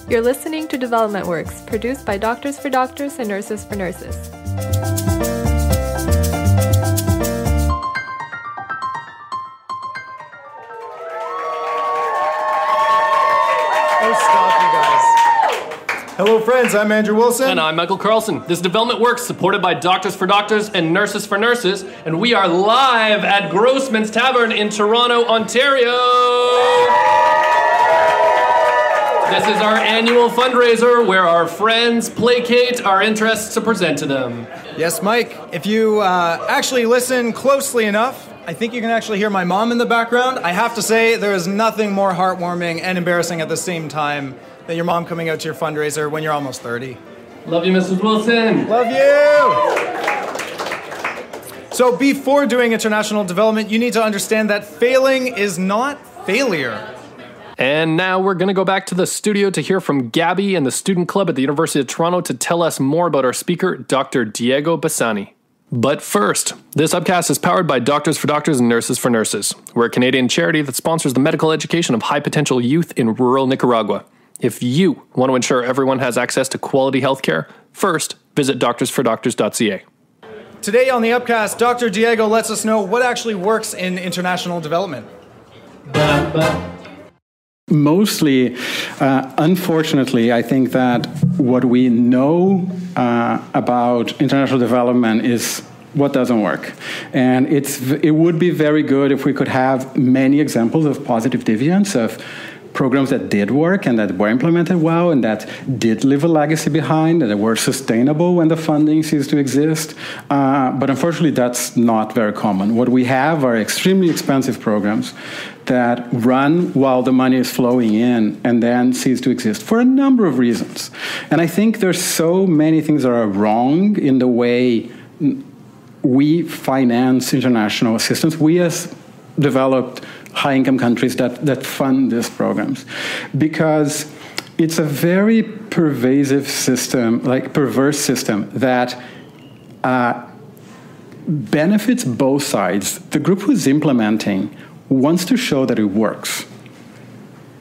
You're listening to Development Works, produced by Doctors for Doctors and Nurses for Nurses. Hello friends, I'm Andrew Wilson. And I'm Michael Carlson. This is Development Works, supported by Doctors for Doctors and Nurses for Nurses, and we are live at Grossman's Tavern in Toronto, Ontario. This is our annual fundraiser where our friends placate our interests to present to them. Yes, Mike, if you actually listen closely enough, I think you can actually hear my mom in the background. I have to say, there is nothing more heartwarming and embarrassing at the same time than your mom coming out to your fundraiser when you're almost 30. Love you, Mrs. Wilson. Love you! So before doing international development, you need to understand that failing is not failure. And now we're going to go back to the studio to hear from Gabby and the Student Club at the University of Toronto to tell us more about our speaker, Dr. Diego Bassani. But first, this upcast is powered by Doctors for Doctors and Nurses for Nurses. We're a Canadian charity that sponsors the medical education of high-potential youth in rural Nicaragua. If you want to ensure everyone has access to quality healthcare, first visit doctorsfordoctors.ca. Today on the Upcast, Dr. Diego lets us know what actually works in international development. Mostly, unfortunately, I think that what we know about international development is what doesn't work. And it would be very good if we could have many examples of positive deviance, of programs that did work and that were implemented well and that did leave a legacy behind and that were sustainable when the funding ceased to exist. But unfortunately, that's not very common. What we have are extremely expensive programs that run while the money is flowing in and then cease to exist for a number of reasons. And I think there's so many things that are wrong in the way we finance international assistance. We as developed high-income countries that fund these programs, because it's a very pervasive system, like perverse system, that benefits both sides. The group who's implementing wants to show that it works.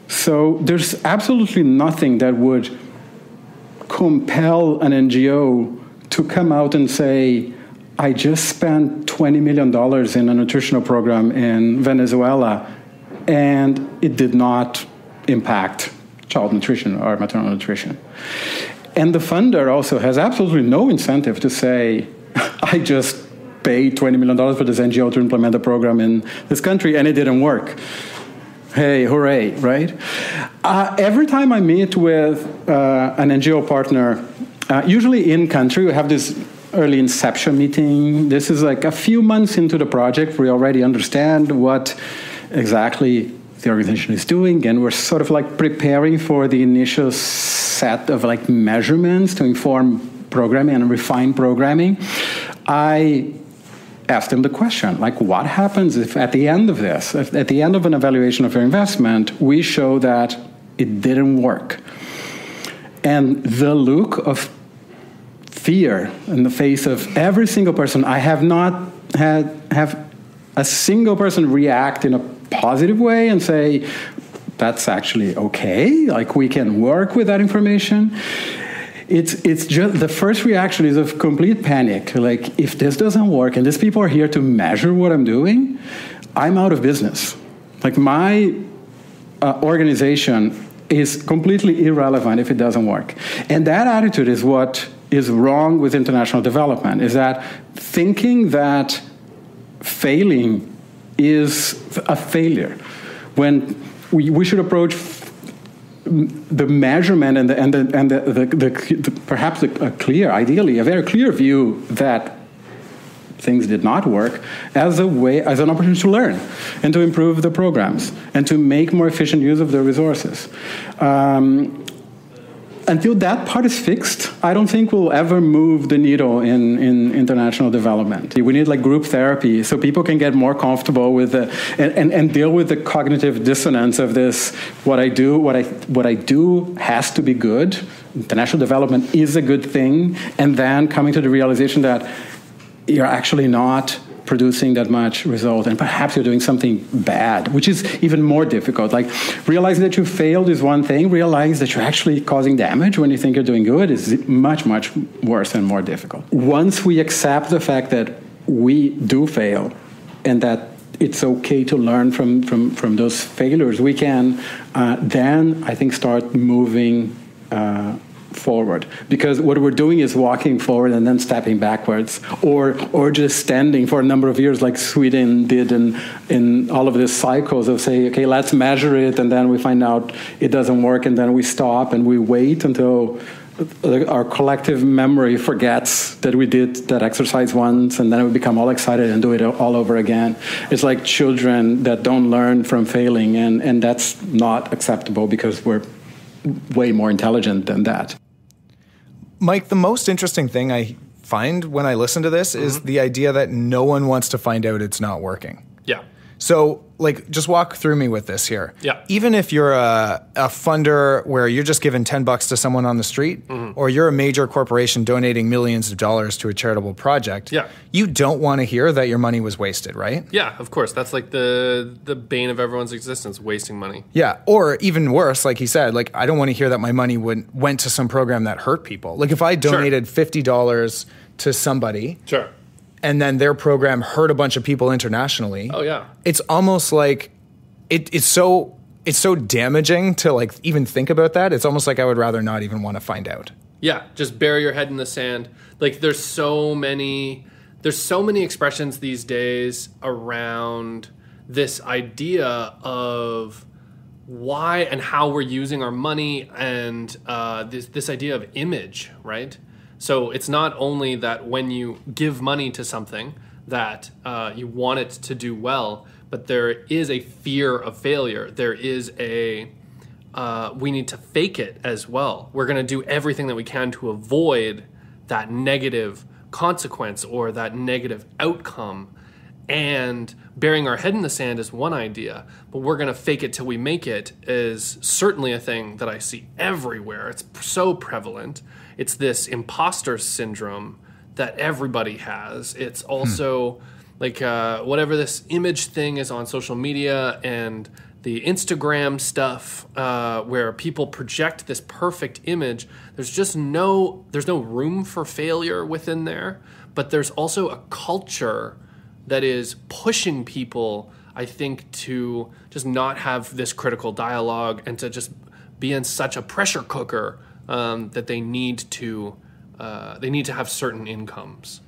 So there's absolutely nothing that would compel an NGO to come out and say, I just spent $20 million in a nutritional program in Venezuela, and it did not impact child nutrition or maternal nutrition. And the funder also has absolutely no incentive to say, I just paid $20 million for this NGO to implement a program in this country, and it didn't work. Hey, hooray, right? Every time I meet with an NGO partner, usually in country, we have this early inception meeting. This is like a few months into the project. We already understand what exactly the organization is doing, and we're sort of like preparing for the initial set of like measurements to inform programming and refine programming. I asked them the question, like, what happens if at the end of this, if at the end of an evaluation of your investment, we show that it didn't work? And the look of fear in the face of every single person. I have not have a single person react in a positive way and say, that's actually okay, like we can work with that information. It's just, the first reaction is of complete panic. Like, if this doesn't work and these people are here to measure what I'm doing, I'm out of business. Like, my organization is completely irrelevant if it doesn't work. And that attitude is what is wrong with international development, is that thinking that failing is a failure, when we should approach the measurement and the perhaps a clear, ideally, a very clear view that things did not work as a way, as an opportunity to learn and to improve the programs and to make more efficient use of the resources. Until that part is fixed, I don't think we'll ever move the needle in international development. We need like group therapy so people can get more comfortable with and deal with the cognitive dissonance of this. What I do has to be good. International development is a good thing, and then coming to the realization that you're actually not producing that much result, and perhaps you're doing something bad, which is even more difficult. Like, realizing that you failed is one thing. Realize that you're actually causing damage when you think you're doing good is much, much worse and more difficult. Once we accept the fact that we do fail and that it's okay to learn from those failures, we can then, I think, start moving forward, because what we're doing is walking forward and then stepping backwards, or just standing for a number of years, like Sweden did in all of these cycles of say, okay, let's measure it, and then we find out it doesn't work, and then we stop and we wait until our collective memory forgets that we did that exercise once, and then we become all excited and do it all over again. It's like children that don't learn from failing, and that's not acceptable because we're way more intelligent than that. Mike, the most interesting thing I find when I listen to this is the idea that no one wants to find out it's not working. Yeah. So, like, just walk through me with this here. Yeah. Even if you're a funder where you're just giving $10 to someone on the street, or you're a major corporation donating millions of dollars to a charitable project, you don't want to hear that your money was wasted, right? Yeah, of course. That's like the bane of everyone's existence, wasting money. Yeah. Or even worse, like he said, like, I don't want to hear that my money went to some program that hurt people. Like, if I donated $50 to somebody. Sure. And then their program hurt a bunch of people internationally. Oh yeah. It's almost like it's so damaging to like even think about that. It's almost like I would rather not even want to find out. Yeah, just bury your head in the sand. Like there's so many expressions these days around this idea of why and how we're using our money, and this idea of image, right? So it's not only that when you give money to something that you want it to do well, but there is a fear of failure. There is we need to fake it as well. We're going to do everything that we can to avoid that negative consequence or that negative outcome. And burying our head in the sand is one idea, but we're going to fake it till we make it is certainly a thing that I see everywhere. It's so prevalent. It's this imposter syndrome that everybody has. It's also like whatever this image thing is on social media and the Instagram stuff where people project this perfect image. There's no room for failure within there, but there's also a culture that is pushing people, I think, to just not have this critical dialogue and to just be in such a pressure cooker that they need to have certain incomes.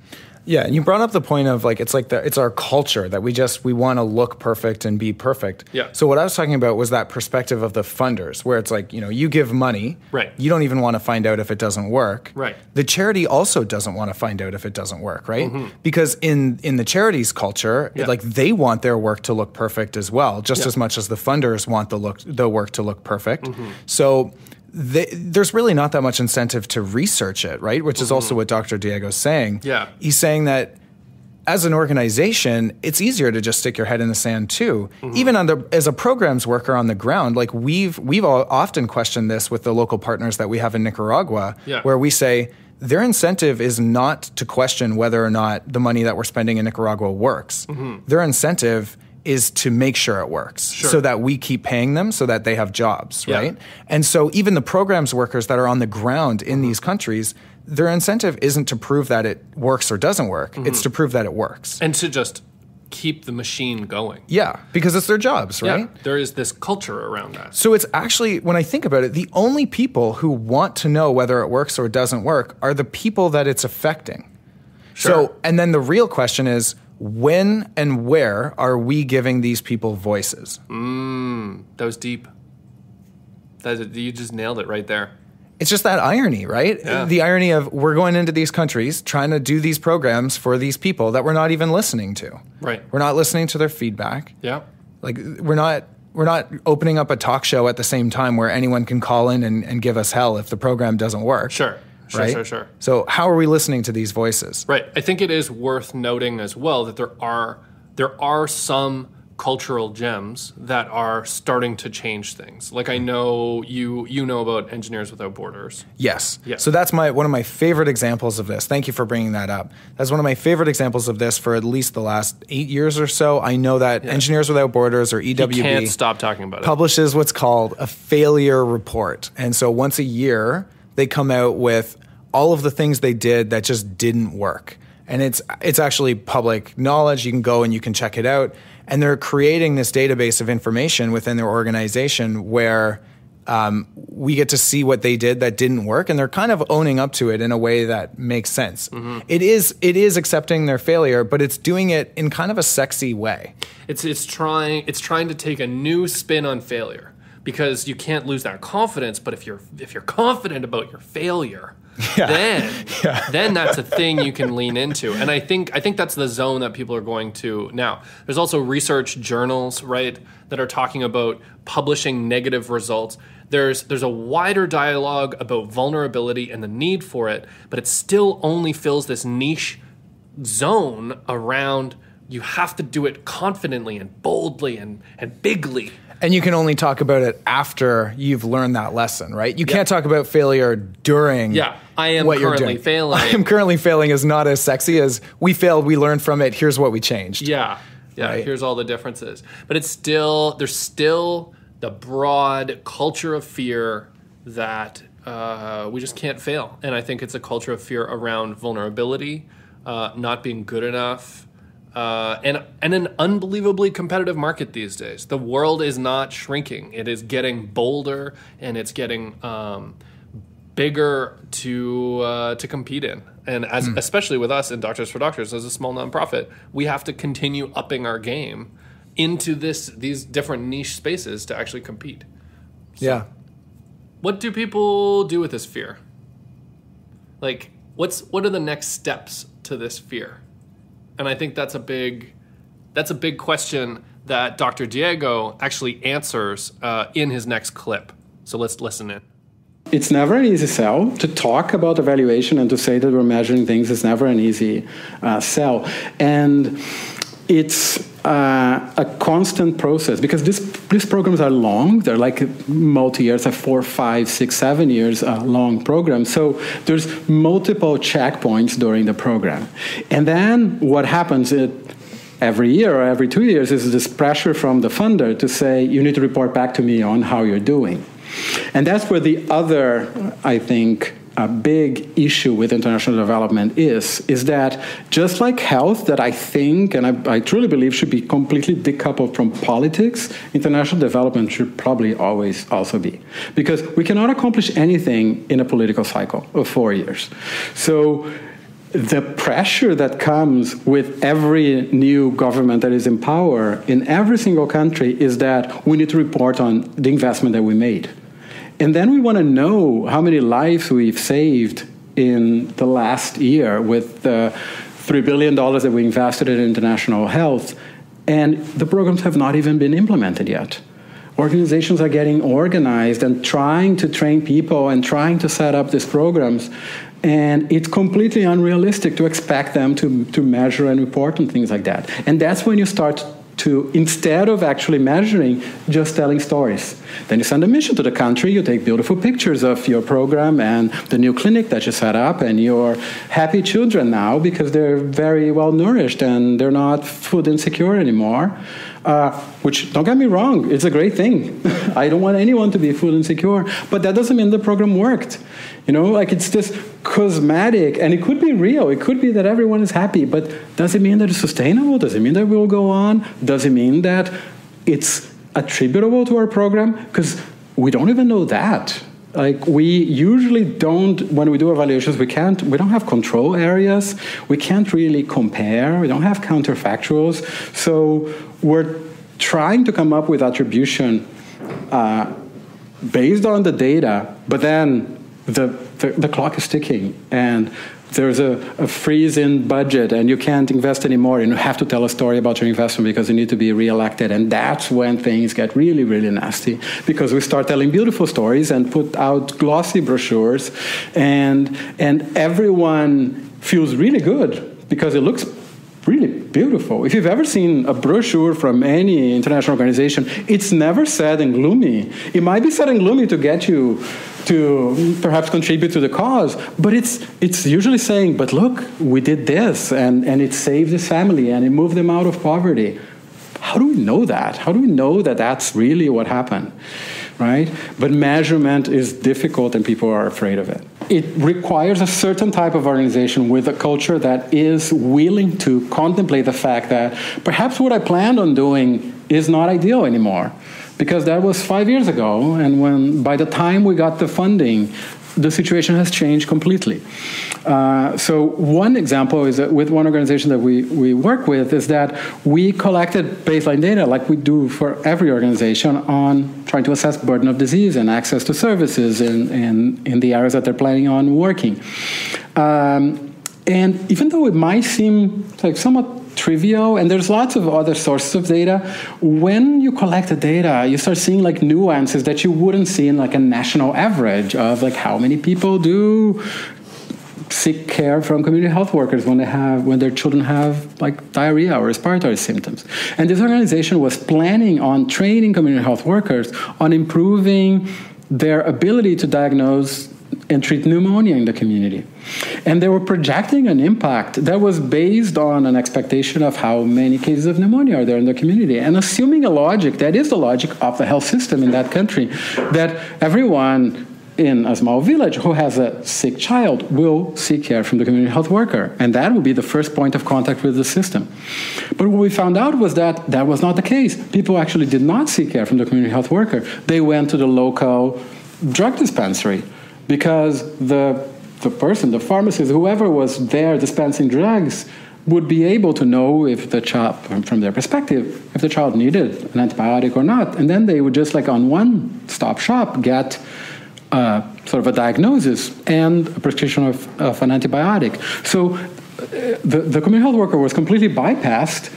Yeah, and you brought up the point of like it's our culture that we want to look perfect and be perfect. Yeah. So what I was talking about was that perspective of the funders, where it's like, you give money, right? You don't even want to find out if it doesn't work, right? The charity also doesn't want to find out if it doesn't work, right? Because in the charity's culture, like they want their work to look perfect as well, just as much as the funders want the work to look perfect. So there's really not that much incentive to research it, right? Which is also what Dr. Diego's saying. Yeah. He's saying that as an organization, it's easier to just stick your head in the sand too. Even as a programs worker on the ground, like we've all often questioned this with the local partners that we have in Nicaragua, where we say their incentive is not to question whether or not the money that we're spending in Nicaragua works. Their incentive is to make sure it works so that we keep paying them so that they have jobs, right? And so even the programs workers that are on the ground in these countries, their incentive isn't to prove that it works or doesn't work. It's to prove that it works. And to just keep the machine going. Yeah, because it's their jobs, right? Yeah, there is this culture around that. So it's actually, when I think about it, the only people who want to know whether it works or it doesn't work are the people that it's affecting. So, and then the real question is, when and where are we giving these people voices? That was deep. You just nailed it right there. It's just that irony, right? Yeah. The irony of we're going into these countries trying to do these programs for these people that we're not even listening to. Right. We're not listening to their feedback. Yeah. Like we're not opening up a talk show at the same time where anyone can call in and give us hell if the program doesn't work. Sure. So how are we listening to these voices? Right. I think it is worth noting as well that there are some cultural gems that are starting to change things. Like I know you know about Engineers Without Borders. Yes. Yeah. So that's one of my favorite examples of this. Thank you for bringing that up. That's one of my favorite examples of this for at least the last 8 years or so. I know that Engineers Without Borders, or EWB, You can't stop talking about it. Publishes what's called a failure report. And so once a year, they come out with all of the things they did that just didn't work. And it's actually public knowledge. You can go and you can check it out. And they're creating this database of information within their organization where we get to see what they did that didn't work, and they're kind of owning up to it in a way that makes sense. Mm-hmm. It is accepting their failure, but it's doing it in kind of a sexy way. It's trying to take a new spin on failure, because you can't lose that confidence. But if you're confident about your failure, then that's a thing you can lean into. And I think that's the zone that people are going to now. There's also research journals, right, that are talking about publishing negative results. There's a wider dialogue about vulnerability and the need for it, but it still only fills this niche zone around you have to do it confidently and boldly and bigly. And you can only talk about it after you've learned that lesson, right? You can't talk about failure during I am what currently you're doing. failing. I am currently failing is not as sexy as we failed, we learned from it, here's what we changed. Yeah, right? Here's all the differences. But there's still the broad culture of fear that we just can't fail. And I think it's a culture of fear around vulnerability, not being good enough, and an unbelievably competitive market these days. The world is not shrinking. It is getting bolder, and it's getting bigger to compete in. And especially with us in Doctors for Doctors, as a small nonprofit, we have to continue upping our game into these different niche spaces to actually compete. So, what do people do with this fear? Like, what are the next steps to this fear? And I think that's a big question that Dr. Diego actually answers in his next clip. So let's listen in. It's never an easy sell. To talk about evaluation and to say that we're measuring things is never an easy sell. And it's a constant process, because these programs are long. They're like multi-years, 4, 5, 6, 7 years long programs. So there's multiple checkpoints during the program. And then what happens every year or every 2 years is this pressure from the funder to say, you need to report back to me on how you're doing. And that's where the other, I think, a big issue with international development is that just like health, that I think, and I truly believe should be completely decoupled from politics, international development should probably always also be. Because we cannot accomplish anything in a political cycle of 4 years. So the pressure that comes with every new government that is in power in every single country is that we need to report on the investment that we made. And then we want to know how many lives we've saved in the last year with the $3 billion that we invested in international health. And the programs have not even been implemented yet. Organizations are getting organized and trying to train people and trying to set up these programs. And it's completely unrealistic to expect them to measure and report on things like that. And that's when you start to, instead of actually measuring, just telling stories. Then you send a mission to the country, you take beautiful pictures of your program and the new clinic that you set up and your happy children now because they're very well nourished and they're not food insecure anymore. Which, don't get me wrong, it's a great thing. I don't want anyone to be food insecure, but that doesn't mean the program worked. You know, like it's just cosmetic, and it could be real. It could be that everyone is happy, but does it mean that it's sustainable? Does it mean that we'll go on? Does it mean that it's attributable to our program? Because we don't even know that. Like, we usually don't, when we do evaluations, we don't have control areas. We can't really compare. We don't have counterfactuals. So we're trying to come up with attribution based on the data, but then the clock is ticking, and there's a freeze in budget, and you can't invest anymore, and you have to tell a story about your investment because you need to be reelected. And that's when things get really, really nasty, because we start telling beautiful stories and put out glossy brochures, and everyone feels really good because it looks really beautiful. If you've ever seen a brochure from any international organization, it's never sad and gloomy. It might be sad and gloomy to get you to perhaps contribute to the cause, but it's usually saying, but look, we did this, and it saved this family, and it moved them out of poverty. How do we know that? How do we know that that's really what happened, right? But measurement is difficult, and people are afraid of it. It requires a certain type of organization with a culture that is willing to contemplate the fact that perhaps what I planned on doing is not ideal anymore, because that was 5 years ago, and by the time we got the funding, the situation has changed completely. So one example is that with one organization that we work with is that we collected baseline data, like we do for every organization, on trying to assess burden of disease and access to services in the areas that they're planning on working. And even though it might seem like somewhat trivial, and there's lots of other sources of data, when you collect the data, you start seeing like nuances that you wouldn't see in like a national average of like how many people do seek care from community health workers when their children have like diarrhea or respiratory symptoms. And this organization was planning on training community health workers on improving their ability to diagnose and treat pneumonia in the community. And they were projecting an impact that was based on an expectation of how many cases of pneumonia are there in the community, and assuming a logic that is the logic of the health system in that country, that everyone in a small village who has a sick child will seek care from the community health worker, and that will be the first point of contact with the system. But what we found out was that that was not the case. People actually did not seek care from the community health worker. They went to the local drug dispensary, because the person, the pharmacist, whoever was there dispensing drugs, would be able to know if the child, from their perspective, if the child needed an antibiotic or not. And then they would just like on one-stop shop get sort of a diagnosis and a prescription of an antibiotic. So the community health worker was completely bypassed,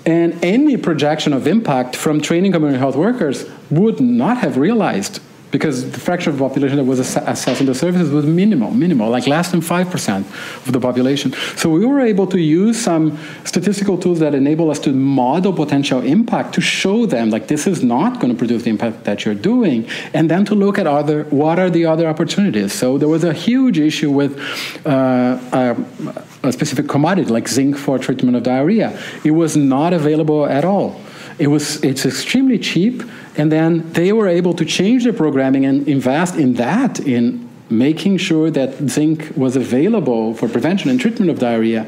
and any projection of impact from training community health workers would not have realized, because the fraction of the population that was accessing the services was minimal, like less than 5% of the population. So we were able to use some statistical tools that enable us to model potential impact, to show them, like, this is not going to produce the impact that you're doing, and then to look at what are the other opportunities. So there was a huge issue with a specific commodity, like zinc for treatment of diarrhea. It was not available at all. It's extremely cheap, and then they were able to change their programming and invest in making sure that zinc was available for prevention and treatment of diarrhea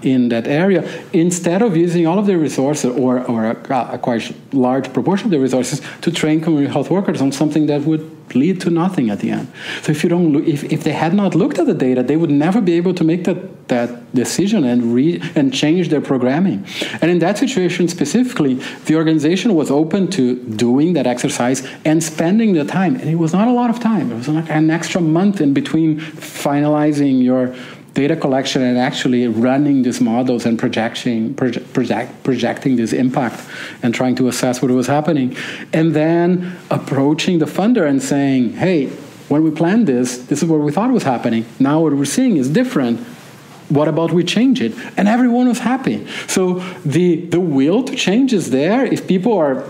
in that area, instead of using all of their resources or a quite large proportion of their resources to train community health workers on something that would lead to nothing at the end. So if they had not looked at the data, they would never be able to make that decision and change their programming. And in that situation specifically, the organization was open to doing that exercise and spending the time. And it was not a lot of time. It was like an extra month in between finalizing your data collection and actually running these models and projecting this impact and trying to assess what was happening. And then approaching the funder and saying, hey, when we planned this is what we thought was happening. Now what we're seeing is different. What about we change it? And everyone was happy. So the will to change is there if people are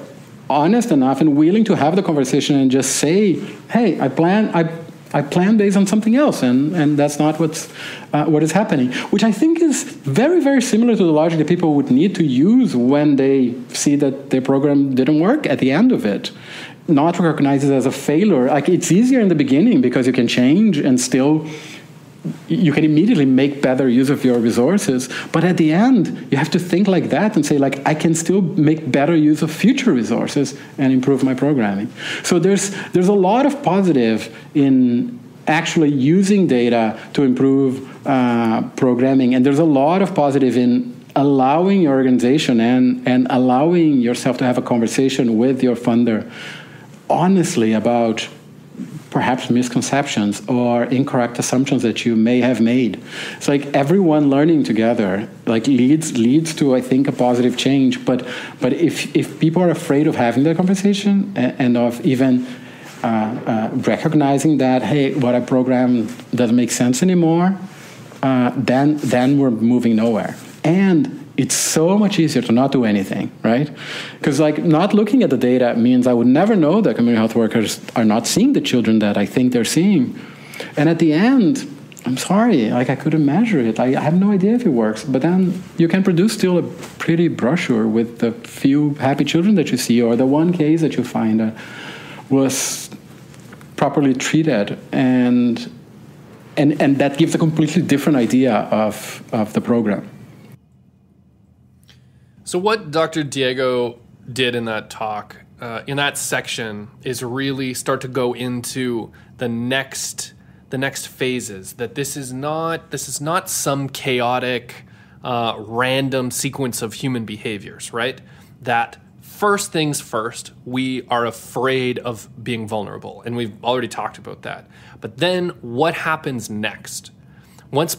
honest enough and willing to have the conversation and just say, hey, I plan based on something else, and that's not what is happening, which I think is very, very similar to the logic that people would need to use when they see that their program didn't work at the end of it. Not recognize it as a failure. Like, it's easier in the beginning because you can change and still you can immediately make better use of your resources. But at the end, you have to think like that and say, like, I can still make better use of future resources and improve my programming. So there's a lot of positive in actually using data to improve programming. And there's a lot of positive in allowing your organization and allowing yourself to have a conversation with your funder honestly about perhaps misconceptions or incorrect assumptions that you may have made. It's like everyone learning together like leads to, I think, a positive change. But if people are afraid of having that conversation and of even recognizing that, hey, what I program doesn't make sense anymore, then we're moving nowhere. And it's so much easier to not do anything, right? Because like not looking at the data means I would never know that community health workers are not seeing the children that I think they're seeing. And at the end, I'm sorry, like I couldn't measure it. I have no idea if it works. But then you can produce still a pretty brochure with the few happy children that you see, or the one case that you find that was properly treated, and that gives a completely different idea of the program. So what Dr. Diego did in that talk, in that section, is really start to go into the next phases. That this is not some chaotic, random sequence of human behaviors, right? That first things first, we are afraid of being vulnerable, and we've already talked about that. But then what happens next? Once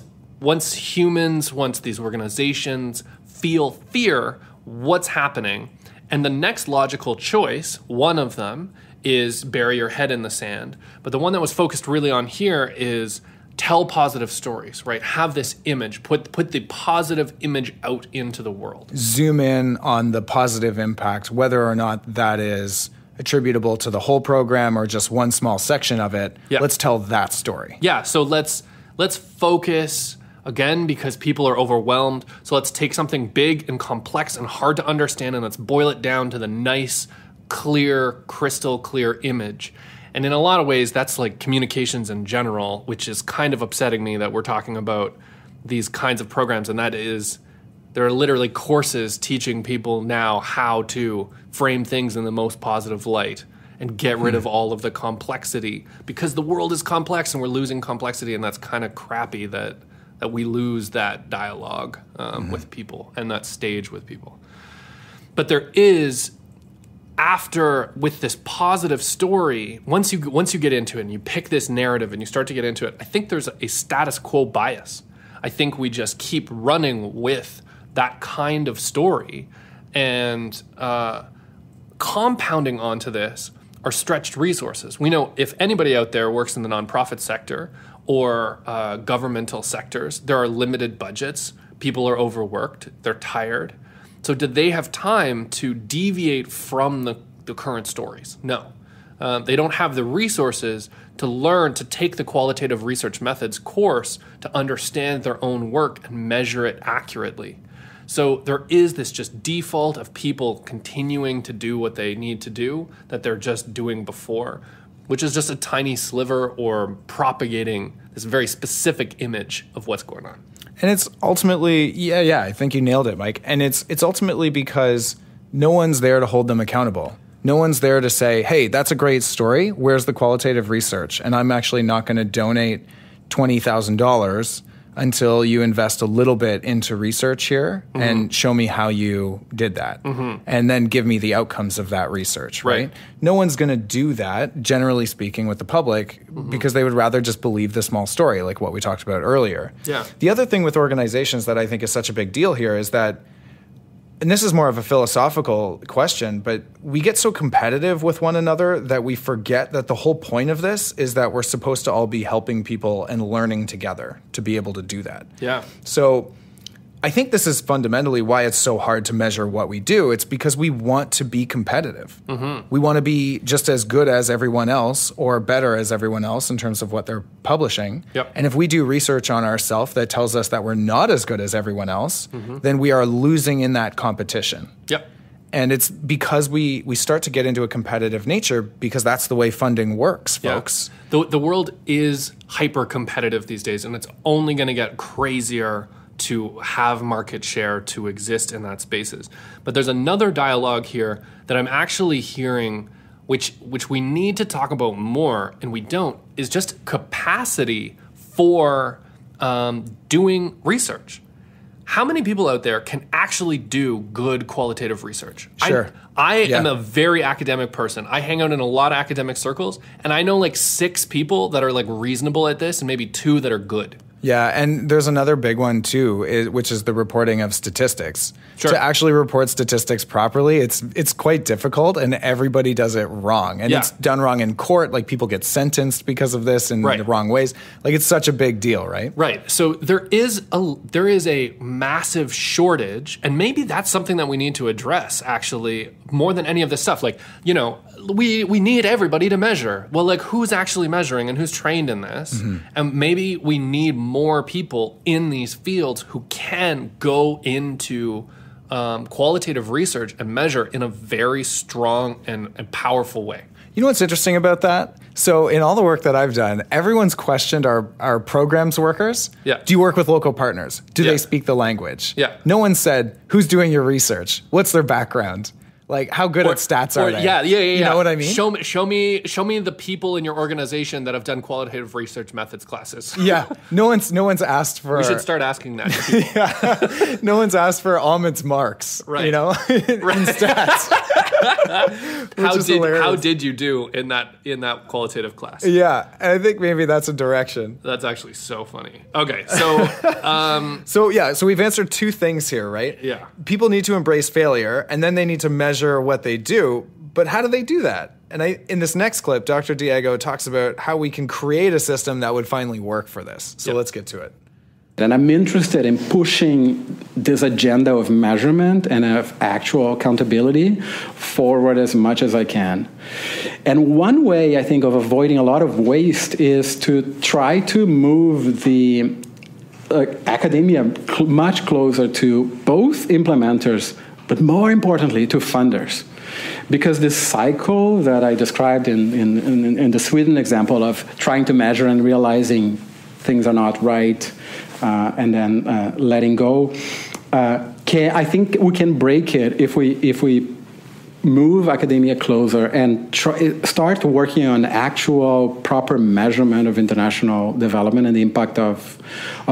humans, once these organizations feel fear, what's happening? And the next logical choice, one of them, is bury your head in the sand. But the one that was focused really on here is tell positive stories, right? Have this image, put the positive image out into the world. Zoom in on the positive impact, whether or not that is attributable to the whole program or just one small section of it. Yep. Let's tell that story. Yeah, so let's focus, again, because people are overwhelmed. So let's take something big and complex and hard to understand, and let's boil it down to the nice, clear, crystal clear image. And in a lot of ways, that's like communications in general, which is kind of upsetting me that we're talking about these kinds of programs. And that is, there are literally courses teaching people now how to frame things in the most positive light and get rid of all of the complexity, because the world is complex and we're losing complexity. And that's kind of crappy that we lose that dialogue with people and that stage with people. But there is, with this positive story, once you get into it and you pick this narrative and you start to get into it, I think there's a status quo bias. I think we just keep running with that kind of story, and compounding onto this are stretched resources. We know if anybody out there works in the nonprofit sector or governmental sectors, there are limited budgets. People are overworked. They're tired. So did they have time to deviate from the current stories? No. They don't have the resources to learn to take the qualitative research methods course to understand their own work and measure it accurately. So there is this just default of people continuing to do what they need to do that they're just doing before, which is just a tiny sliver or propagating this very specific image of what's going on. And it's ultimately, yeah, I think you nailed it, Mike. And it's ultimately because no one's there to hold them accountable. No one's there to say, hey, that's a great story. Where's the qualitative research? And I'm actually not going to donate $20,000 until you invest a little bit into research here and show me how you did that. And then give me the outcomes of that research, right? No one's going to do that, generally speaking, with the public because they would rather just believe the small story, like what we talked about earlier. Yeah. The other thing with organizations that I think is such a big deal here is that, and this is more of a philosophical question, but we get so competitive with one another that we forget that the whole point of this is that we're supposed to all be helping people and learning together to be able to do that. Yeah. So I think this is fundamentally why it's so hard to measure what we do. It's because we want to be competitive. We want to be just as good as everyone else or better as everyone else in terms of what they're publishing. Yep. And if we do research on ourselves that tells us that we're not as good as everyone else, then we are losing in that competition. Yep. And it's because we start to get into a competitive nature because that's the way funding works, folks. Yeah. The world is hyper-competitive these days, and it's only going to get crazier to have market share to exist in that spaces. But there's another dialogue here that I'm actually hearing, which we need to talk about more, and we don't, is just capacity for doing research. How many people out there can actually do good qualitative research? Sure. I am a very academic person. I hang out in a lot of academic circles, and I know like 6 people that are like reasonable at this and maybe 2 that are good. Yeah, and there's another big one too, which is the reporting of statistics. Sure. To actually report statistics properly, it's quite difficult, and everybody does it wrong. And it's done wrong in court. Like, people get sentenced because of this in the wrong ways. Like, it's such a big deal, right? Right. So there is a massive shortage, and maybe that's something that we need to address, actually, more than any of this stuff. Like, you know, we need everybody to measure. Well, like, who's actually measuring and who's trained in this? Mm-hmm. And maybe we need more people in these fields who can go into qualitative research and measure in a very strong and powerful way. You know what's interesting about that? So in all the work that I've done, everyone's questioned our programs workers. Yeah. Do you work with local partners? Do they speak the language? Yeah. No one said, who's doing your research? What's their background? Like, how good at stats are they? Yeah. You know what I mean? Show me the people in your organization that have done qualitative research methods classes. Yeah. No one's asked for... We should start asking that to people. Yeah. No one's asked for Ahmed's marks, right. You know, in stats. How did you do in that qualitative class? Yeah. I think maybe that's a direction. That's actually so funny. Okay. So... So we've answered two things here, right? Yeah. People need to embrace failure, and then they need to measure what they do, but how do they do that? And in this next clip, Dr. Diego talks about how we can create a system that would finally work for this. So let's get to it. And I'm interested in pushing this agenda of measurement and of actual accountability forward as much as I can. And one way, I think, of avoiding a lot of waste is to try to move the academia much closer to both implementers, but more importantly, to funders. Because this cycle that I described in the Sweden example of trying to measure and realizing things are not right, and then letting go, I think we can break it if we move academia closer and start working on actual proper measurement of international development and the impact of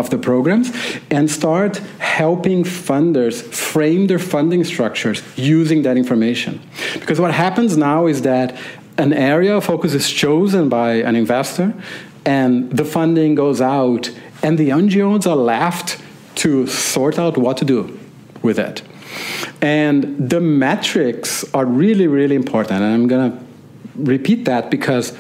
the programs, and start helping funders frame their funding structures using that information. Because what happens now is that an area of focus is chosen by an investor, and the funding goes out, and the NGOs are left to sort out what to do with it. And the metrics are really, really important. And I'm going to repeat that because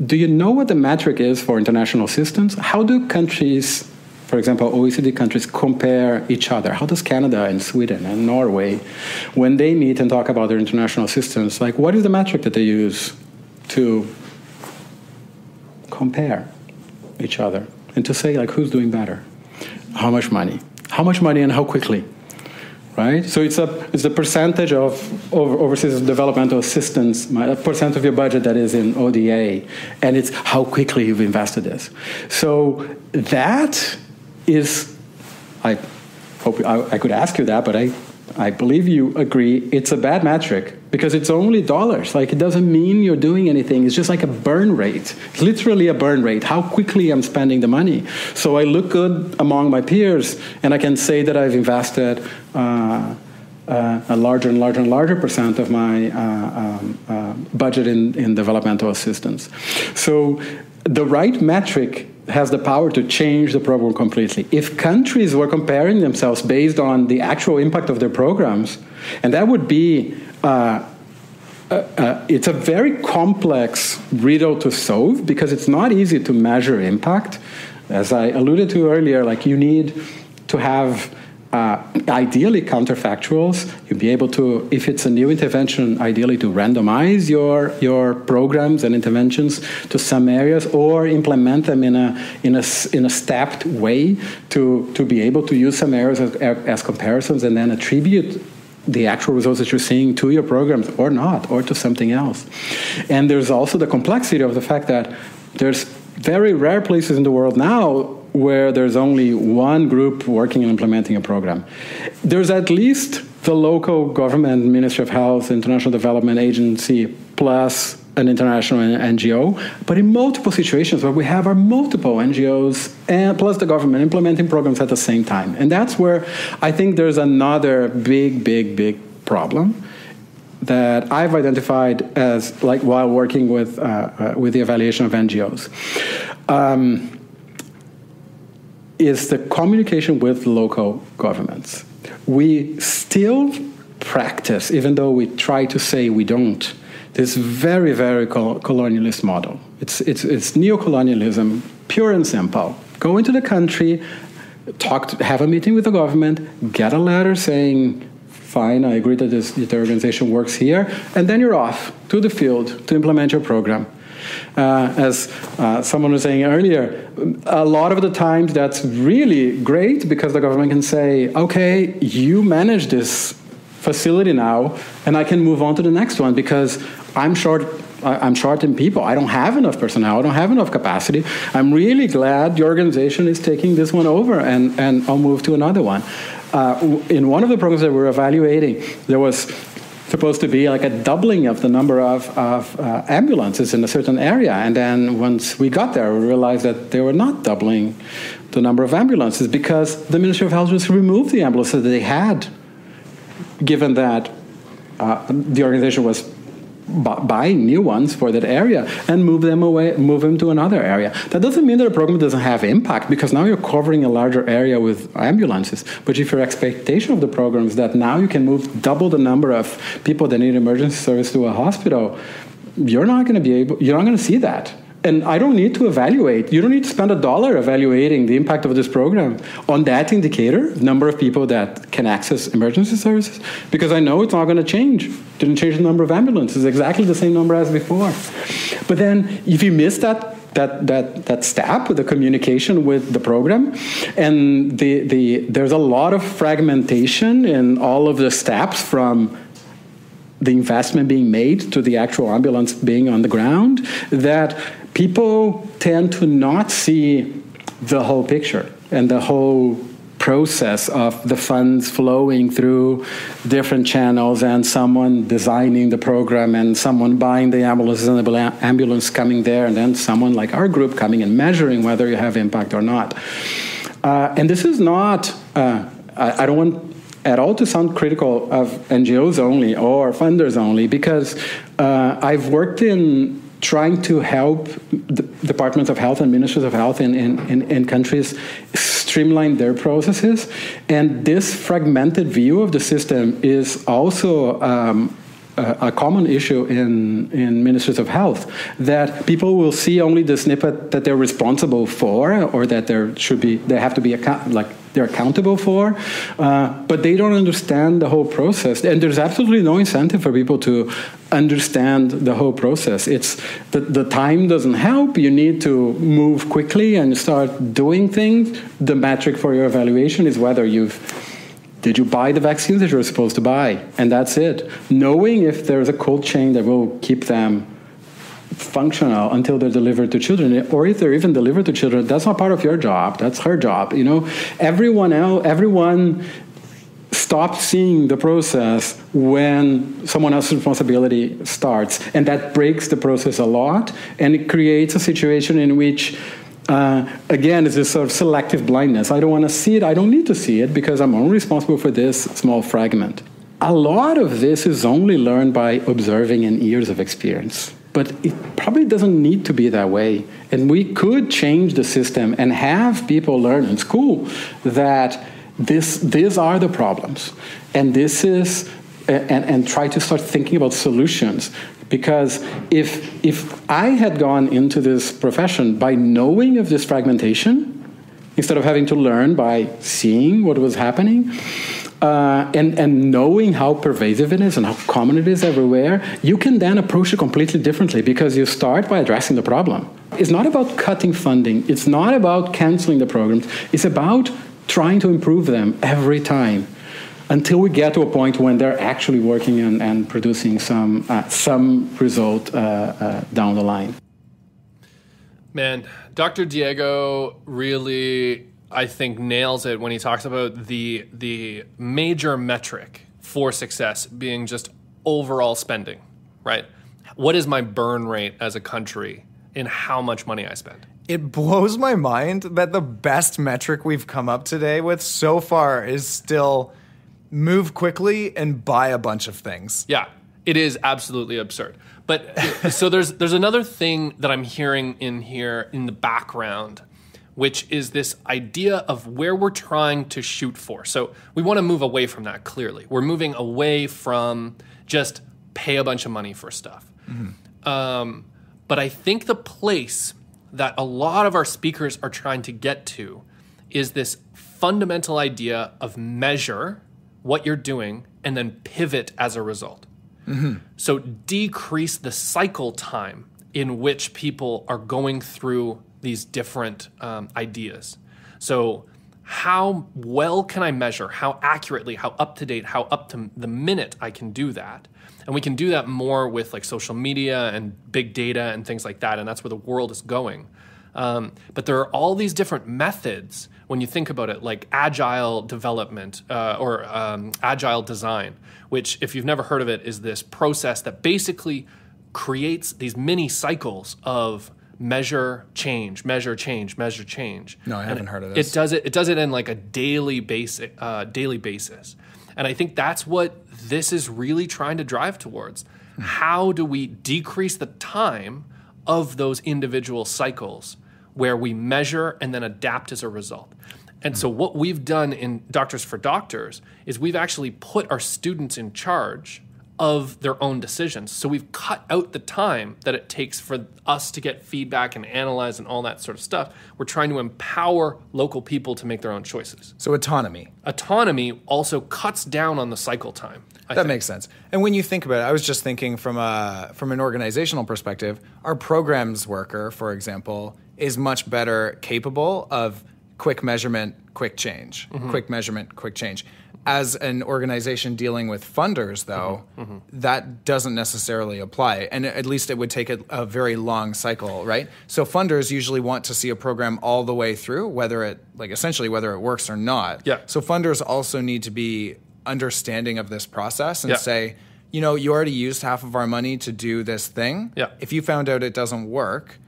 do you know what the metric is for international systems? How do countries, for example, OECD countries, compare each other? How does Canada and Sweden and Norway, when they meet and talk about their international systems, like, what is the metric that they use to compare each other and to say, like, who's doing better? How much money? How much money and how quickly? Right? So it's a percentage of overseas developmental assistance, a percent of your budget that is in ODA, and it's how quickly you've invested this. So that is, I hope I could ask you that, but I believe you agree it's a bad metric because it's only dollars. Like, it doesn't mean you're doing anything. It's just like a burn rate. It's literally a burn rate, how quickly I'm spending the money. So I look good among my peers, and I can say that I've invested a larger and larger and larger percent of my budget in developmental assistance. So the right metric has the power to change the program completely. If countries were comparing themselves based on the actual impact of their programs, and that would be, it's a very complex riddle to solve because it's not easy to measure impact. As I alluded to earlier, like, you need to have ideally counterfactuals. You'll be able to, if it's a new intervention, ideally to randomize your programs and interventions to some areas, or implement them in a stepped way to be able to use some areas as comparisons, and then attribute the actual results that you're seeing to your programs or not, or to something else. And there's also the complexity of the fact that there's very rare places in the world now where there's only one group working and implementing a program. There's at least the local government, Ministry of Health, International Development Agency, plus an international NGO. But in multiple situations, what we have are multiple NGOs and plus the government implementing programs at the same time. And that's where I think there's another big problem that I've identified as, like, while working with the evaluation of NGOs. If countries were comparing themselves based on the actual impact of their programs, and that would be, if countries were comparing themselves based on the actual impact of their programs, and that would be, is the communication with local governments. We still practice, even though we try to say we don't, this very, very colonialist model. It's neocolonialism, pure and simple. Go into the country, have a meeting with the government, get a letter saying, fine, I agree that the organization works here, and then you're off to the field to implement your program. As someone was saying earlier, a lot of the times that's really great because the government can say, okay, you manage this facility now, and I can move on to the next one because I'm short in people. I don't have enough personnel. I don't have enough capacity. I'm really glad the organization is taking this one over, and I'll move to another one. In one of the programs that we're evaluating, there was supposed to be like a doubling of the number of ambulances in a certain area. And then once we got there, we realized that they were not doubling the number of ambulances because the Ministry of Health just removed the ambulances that they had, given that the organization was buying new ones for that area and move them to another area. That doesn't mean that a program doesn't have impact because now you're covering a larger area with ambulances. But if your expectation of the program is that now you can move double the number of people that need emergency service to a hospital, you're not going to see that. And I don't need to evaluate. You don't need to spend $1 evaluating the impact of this program on that indicator, number of people that can access emergency services, because I know it's not going to change. Didn't change the number of ambulances, exactly the same number as before. But then if you miss that step with the communication with the program, and there's a lot of fragmentation in all of the steps from the investment being made to the actual ambulance being on the ground, that people tend to not see the whole picture and the whole process of the funds flowing through different channels and someone designing the program and someone buying the ambulances and the ambulance coming there and then someone like our group coming and measuring whether you have impact or not. And this is not, I don't want at all to sound critical of NGOs only or funders only, because I've worked in trying to help the departments of health and ministries of health in countries streamline their processes. And this fragmented view of the system is also a common issue in ministries of health, that people will see only the snippet that they're responsible for or that they have to be they're accountable for, but they don't understand the whole process. And there's absolutely no incentive for people to understand the whole process. It's the time doesn't help. You need to move quickly and start doing things. The metric for your evaluation is whether did you buy the vaccines that you're supposed to buy? And that's it. Knowing if there's a cold chain that will keep them functional until they're delivered to children, or if they're even delivered to children, that's not part of your job. That's her job. Everyone stops seeing the process when someone else's responsibility starts. And that breaks the process a lot. And it creates a situation in which again, it's this sort of selective blindness. I don't want to see it. I don't need to see it because I'm only responsible for this small fragment. A lot of this is only learned by observing and years of experience. But it probably doesn't need to be that way. And we could change the system and have people learn in school that these are the problems. And this is, and try to start thinking about solutions. Because if I had gone into this profession by knowing of this fragmentation, instead of having to learn by seeing what was happening, and knowing how pervasive it is and how common it is everywhere, you can then approach it completely differently because you start by addressing the problem. It's not about cutting funding. It's not about canceling the programs. It's about trying to improve them every time, until we get to a point when they're actually working and producing some result down the line. Man, Dr. Diego really, I think, nails it when he talks about the major metric for success being just overall spending, right? What is my burn rate as a country in how much money I spend? It blows my mind that the best metric we've come up today with so far is still move quickly and buy a bunch of things. Yeah, it is absolutely absurd. But so there's another thing that I'm hearing in here in the background, which is this idea of where we're trying to shoot for. So we want to move away from that, clearly. We're moving away from just pay a bunch of money for stuff. But I think the place that a lot of our speakers are trying to get to is this fundamental idea of measure what you're doing and then pivot as a result. So decrease the cycle time in which people are going through these different ideas. So how well can I measure, how accurately, how up to date, how up to the minute I can do that? And we can do that more with like social media and big data and things like that, and that's where the world is going. But there are all these different methods when you think about it, like agile development or agile design, which, if you've never heard of it, is this process that basically creates these mini cycles of measure, change, measure, change, measure, change. No, I haven't heard of this. It does it in like a daily basis. And I think that's what this is really trying to drive towards. How do we decrease the time of those individual cycles where we measure and then adapt as a result? And so what we've done in Doctors for Doctors is we've actually put our students in charge of their own decisions. So we've cut out the time that it takes for us to get feedback and analyze and all that sort of stuff. We're trying to empower local people to make their own choices. So autonomy. Autonomy also cuts down on the cycle time. That makes sense. And when you think about it, I was just thinking from an organizational perspective, our programs worker, for example, is much better capable of quick measurement, quick change, quick measurement, quick change. As an organization dealing with funders, though, that doesn't necessarily apply. And at least it would take a very long cycle, right? So funders usually want to see a program all the way through, whether it works or not. Yeah. So funders also need to be understanding of this process and say, you already used half of our money to do this thing. Yeah. If you found out it doesn't work,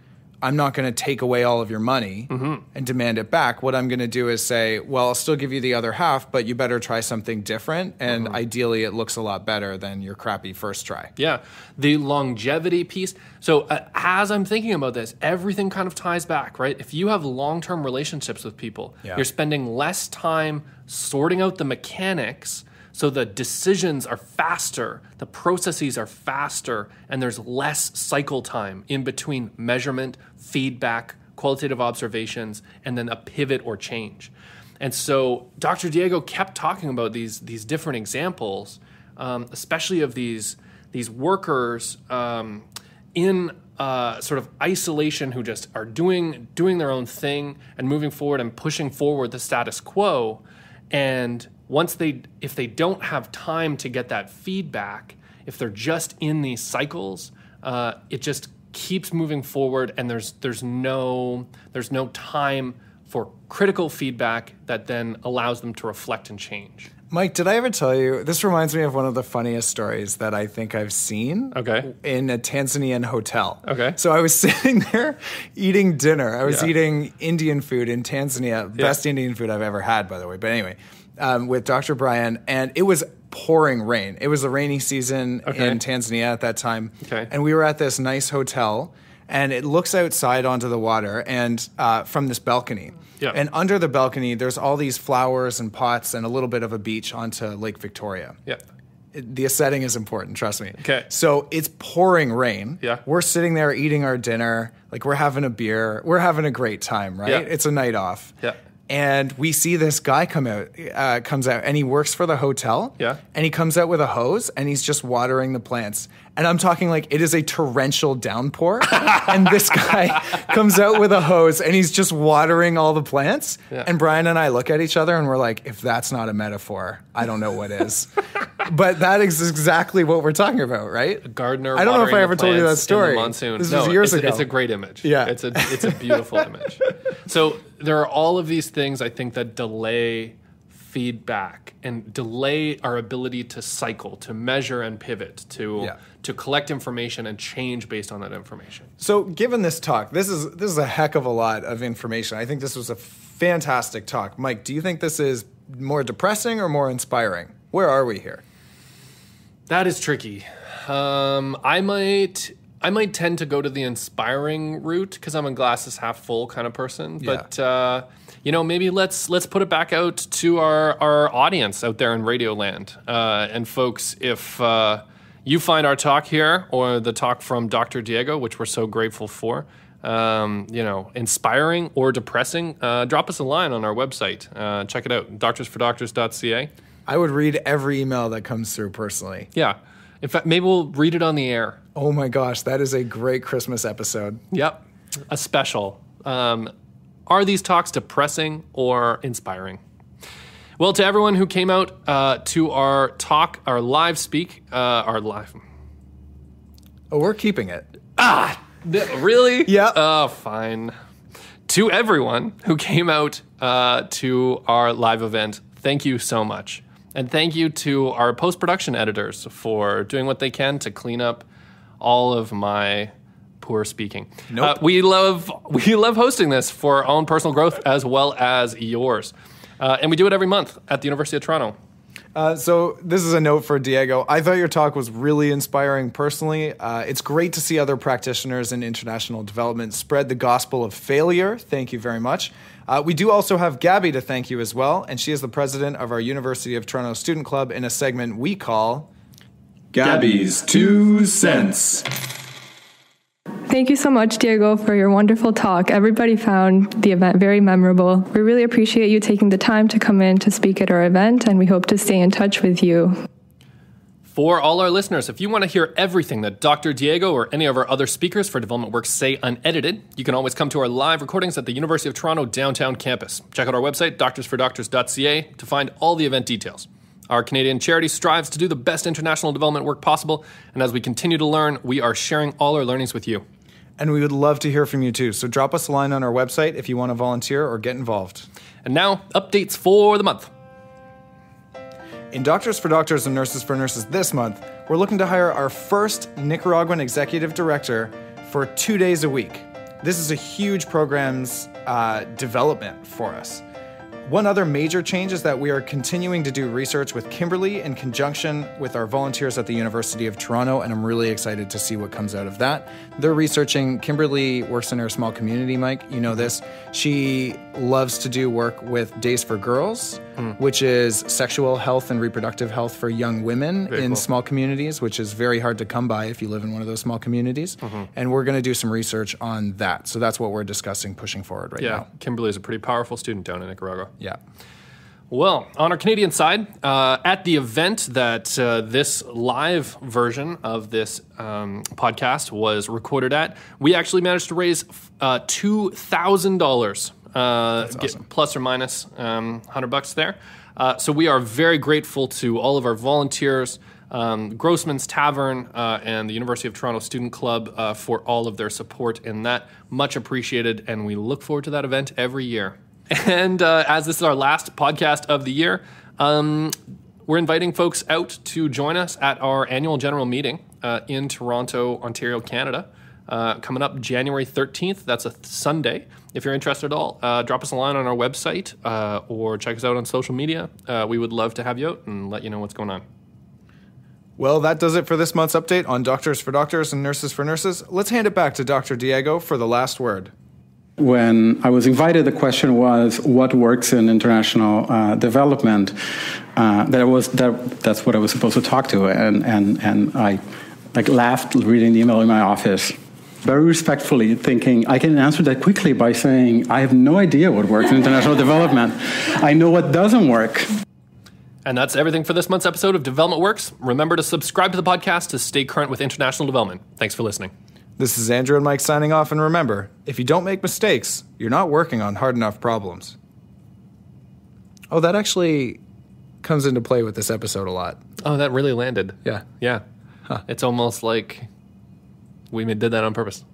I'm not going to take away all of your money and demand it back. What I'm going to do is say, well, I'll still give you the other half, but you better try something different. And ideally, it looks a lot better than your crappy first try. Yeah. The longevity piece. So as I'm thinking about this, everything kind of ties back, right? If you have long-term relationships with people, you're spending less time sorting out the mechanics. So the decisions are faster, the processes are faster, and there's less cycle time in between measurement, feedback, qualitative observations, and then a pivot or change. And so Dr. Diego kept talking about these different examples, especially of these workers in sort of isolation who just are doing their own thing and moving forward and pushing forward the status quo. And if they don't have time to get that feedback, if they're just in these cycles, it just keeps moving forward, and there's no time for critical feedback that then allows them to reflect and change. Mike, did I ever tell you, this reminds me of one of the funniest stories that I think I've seen in a Tanzanian hotel. Okay. So I was sitting there eating dinner. I was eating Indian food in Tanzania, best Indian food I've ever had, by the way. But anyway, with Dr. Brian, and it was pouring rain. It was a rainy season in Tanzania at that time. Okay. And we were at this nice hotel, and it looks outside onto the water and from this balcony. Yeah. And under the balcony, there's all these flowers and pots and a little bit of a beach onto Lake Victoria. Yeah. The setting is important, trust me. Okay. So it's pouring rain. Yeah. We're sitting there eating our dinner. Like, we're having a beer. We're having a great time, right? Yeah. It's a night off. Yeah. And we see this guy comes out, and he works for the hotel. Yeah. And he comes out with a hose, and he's just watering the plants. And I'm talking like it is a torrential downpour. And this guy comes out with a hose, and he's just watering all the plants. Yeah. And Brian and I look at each other, and we're like, if that's not a metaphor, I don't know what is. But that is exactly what we're talking about, right? A gardener. I don't know if I ever told you that story. In the monsoon. This was years ago. It's a great image. Yeah. It's a beautiful image. So there are all of these things, I think, that delay feedback and delay our ability to cycle, to measure and pivot, to collect information and change based on that information. So given this talk, this is a heck of a lot of information. I think this was a fantastic talk. Mike, do you think this is more depressing or more inspiring? Where are we here? That is tricky. I might I might tend to go to the inspiring route because I'm a glasses half full kind of person. Yeah. But maybe let's put it back out to our audience out there in Radio Land. And folks, if you find our talk here or the talk from Dr. Diego, which we're so grateful for, inspiring or depressing, drop us a line on our website. Check it out, doctorsfordoctors.ca. I would read every email that comes through personally. Yeah. In fact, maybe we'll read it on the air. Oh my gosh, that is a great Christmas episode. Yep. A special. Are these talks depressing or inspiring? Well, to everyone who came out to our talk, our live speak, our live... Oh, we're keeping it. Really? Yeah. Oh, fine. To everyone who came out to our live event, thank you so much. And thank you to our post-production editors for doing what they can to clean up all of my poor speaking. Nope. We love hosting this for our own personal growth as well as yours. And we do it every month at the University of Toronto. So this is a note for Diego. I thought your talk was really inspiring personally. It's great to see other practitioners in international development spread the gospel of failure. Thank you very much. We do also have Gabby to thank you as well, and she is the president of our University of Toronto Student Club in a segment we call Gabby's 2 cents. Thank you so much, Diego, for your wonderful talk. Everybody found the event very memorable. We really appreciate you taking the time to come in to speak at our event, and we hope to stay in touch with you. For all our listeners, if you want to hear everything that Dr. Diego or any of our other speakers for Development Works say unedited, you can always come to our live recordings at the University of Toronto downtown campus. Check out our website, doctorsfordoctors.ca, to find all the event details. Our Canadian charity strives to do the best international development work possible, and as we continue to learn, we are sharing all our learnings with you. And we would love to hear from you too, so drop us a line on our website if you want to volunteer or get involved. And now, updates for the month. In Doctors for Doctors and Nurses for Nurses this month, we're looking to hire our first Nicaraguan executive director for 2 days a week. This is a huge program's development for us. One other major change is that we are continuing to do research with Kimberly in conjunction with our volunteers at the University of Toronto, and I'm really excited to see what comes out of that. They're researching. Kimberly works in her small community, Mike. You know this. She loves to do work with Days for Girls, which is sexual health and reproductive health for young women Very in cool. small communities, which is very hard to come by if you live in one of those small communities. And we're going to do some research on that. So that's what we're discussing pushing forward right now. Kimberly is a pretty powerful student down in Nicaragua. Yeah. Well, on our Canadian side, at the event that this live version of this podcast was recorded at, we actually managed to raise $2,000, awesome. plus or minus $100 there. So we are very grateful to all of our volunteers, Grossman's Tavern, and the University of Toronto Student Club for all of their support in that. Much appreciated, and we look forward to that event every year. And as this is our last podcast of the year, we're inviting folks out to join us at our annual general meeting in Toronto, Ontario, Canada, coming up January 13th. That's a Sunday. If you're interested at all, drop us a line on our website or check us out on social media. We would love to have you out and let you know what's going on. Well, that does it for this month's update on Doctors for Doctors and Nurses for Nurses. Let's hand it back to Dr. Diego for the last word. When I was invited, the question was, what works in international development? That's what I was supposed to talk to. And I laughed reading the email in my office, very respectfully thinking, I can answer that quickly by saying, I have no idea what works in international development. I know what doesn't work. And that's everything for this month's episode of Development Works. Remember to subscribe to the podcast to stay current with international development. Thanks for listening. This is Andrew and Mike signing off, and remember, if you don't make mistakes, you're not working on hard enough problems. Oh, that actually comes into play with this episode a lot. Oh, that really landed. Yeah. Yeah. Huh. It's almost like we did that on purpose.